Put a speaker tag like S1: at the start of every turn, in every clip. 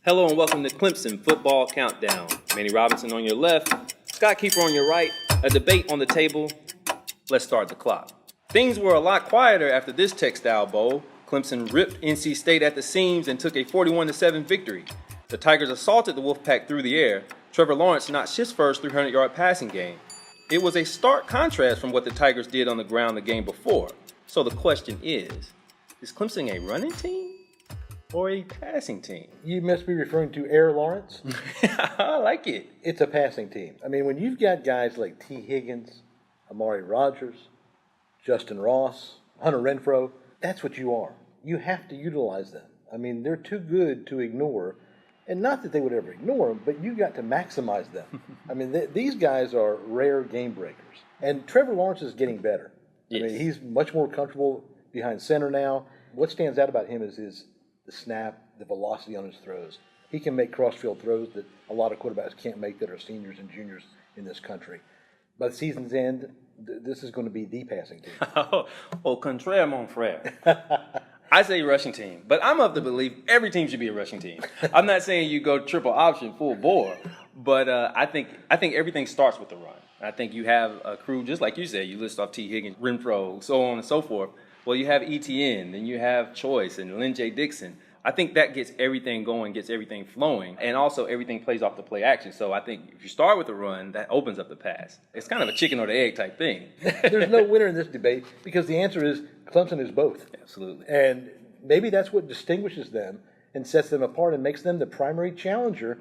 S1: Hello and welcome to Clemson Football Countdown. Manny Robinson on your left, Scott Keeper on your right, a debate on the table. Let's start the clock. Things were a lot quieter after this Textile Bowl. Clemson ripped NC State at the seams and took a 41-7 victory. The Tigers assaulted the Wolfpack through the air. Trevor Lawrence notched his first 300-yard passing game. It was a stark contrast from what the Tigers did on the ground the game before. So the question is Clemson a running team or a passing team?
S2: You must be referring to Air Lawrence.
S1: I like it.
S2: It's a passing team. I mean, when you've got guys like T. Higgins, Amari Rogers, Justin Ross, Hunter Renfrow, that's what you are. You have to utilize them. I mean, they're too good to ignore. And not that they would ever ignore them, but you got to maximize them. I mean, these guys are rare game breakers. And Trevor Lawrence is getting better.
S1: Yes.
S2: I mean, he's much more comfortable behind center now. What stands out about him is the snap, the velocity on his throws. He can make cross-field throws that a lot of quarterbacks can't make that are seniors and juniors in this country. By the season's end, this is going to be the passing team.
S1: Au contraire, mon frère. I say rushing team, but I'm of the belief every team should be a rushing team. I'm not saying you go triple option, full bore, but I think everything starts with the run. I think you have a crew, just like you said, you list off T. Higgins, Renfrow, so on and so forth. Well, you have ETN, then you have Choice and Lynn J. Dixon. I think that gets everything going, gets everything flowing, and also everything plays off the play action. So I think if you start with the run, that opens up the pass. It's kind of a chicken or the egg type thing.
S2: There's no winner in this debate because the answer is Clemson is both.
S1: Absolutely.
S2: And maybe that's what distinguishes them and sets them apart and makes them the primary challenger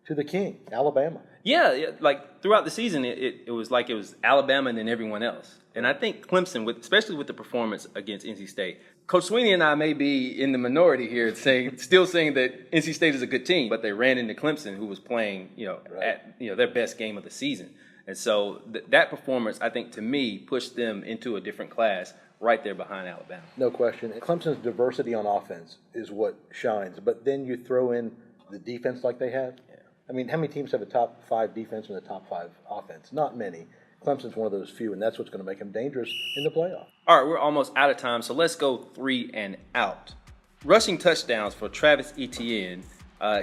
S2: to the king, Alabama.
S1: Yeah, like throughout the season, it was like it was Alabama and then everyone else. And I think Clemson, especially with the performance against NC State, Coach Sweeney and I may be in the minority here, still saying that NC State is a good team, but they ran into Clemson, who was playing, at their best game of the season. And so that performance, I think, to me, pushed them into a different class right there behind Alabama.
S2: No question. Clemson's diversity on offense is what shines. But then you throw in the defense like they have.
S1: Yeah.
S2: I mean, how many teams have a top 5 defense and a top 5 offense? Not many. Clemson's one of those few, and that's what's going to make them dangerous in the playoff.
S1: All right, we're almost out of time, so let's go 3 and out. Rushing touchdowns for Travis Etienne.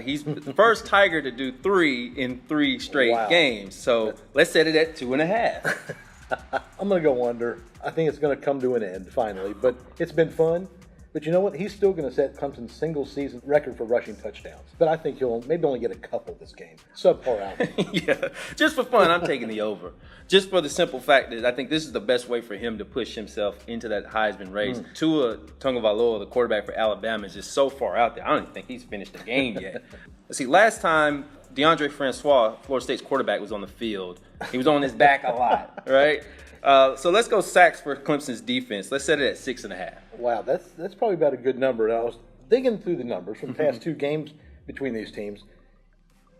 S1: He's the first Tiger to do 3 in 3 straight games. So let's set it at 2.5.
S2: I'm going to go under. I think it's going to come to an end finally, but it's been fun. But you know what? He's still going to set Clemson's single-season record for rushing touchdowns. But I think he'll maybe only get a couple this game. Subpar out.
S1: Yeah, just for fun, I'm taking the over. Just for the simple fact that I think this is the best way for him to push himself into that Heisman race. Tua Tagovailoa, the quarterback for Alabama, is just so far out there. I don't even think he's finished the game yet. Let's see, last time DeAndre Francois, Florida State's quarterback, was on the field, he was on his back a lot, right? So let's go sacks for Clemson's defense. Let's set it at 6.5.
S2: Wow, that's probably about a good number. And I was digging through the numbers from the past 2 games between these teams.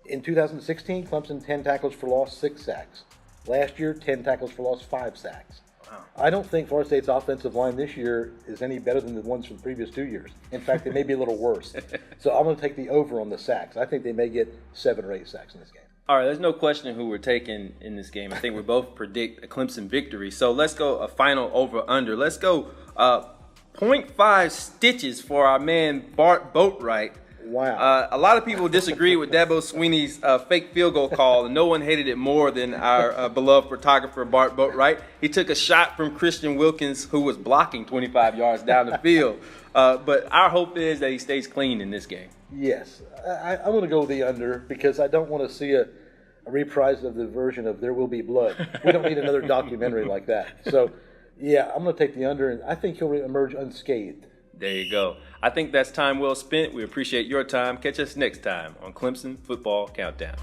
S2: In 2016, Clemson 10 tackles for loss, 6 sacks. Last year, 10 tackles for loss, 5 sacks.
S1: Wow.
S2: I don't think Florida State's offensive line this year is any better than the ones from the previous 2 years. In fact, they may be a little worse. So I'm going to take the over on the sacks. I think they may get 7 or 8 sacks in this game.
S1: All right, there's no question who we're taking in this game. I think we both predict a Clemson victory. So let's go a final over-under. Let's go 0.5 stitches for our man Bart Boatwright.
S2: Wow.
S1: A lot of people disagree with Dabo Sweeney's fake field goal call, and no one hated it more than our beloved photographer Bart Boatwright. He took a shot from Christian Wilkins, who was blocking 25 yards down the field. But our hope is that he stays clean in this game.
S2: Yes. I'm going to go the under because I don't want to see a reprise of the version of There Will Be Blood. We don't need another documentary like that. So, yeah, I'm going to take the under, and I think he'll emerge unscathed.
S1: There you go. I think that's time well spent. We appreciate your time. Catch us next time on Clemson Football Countdown.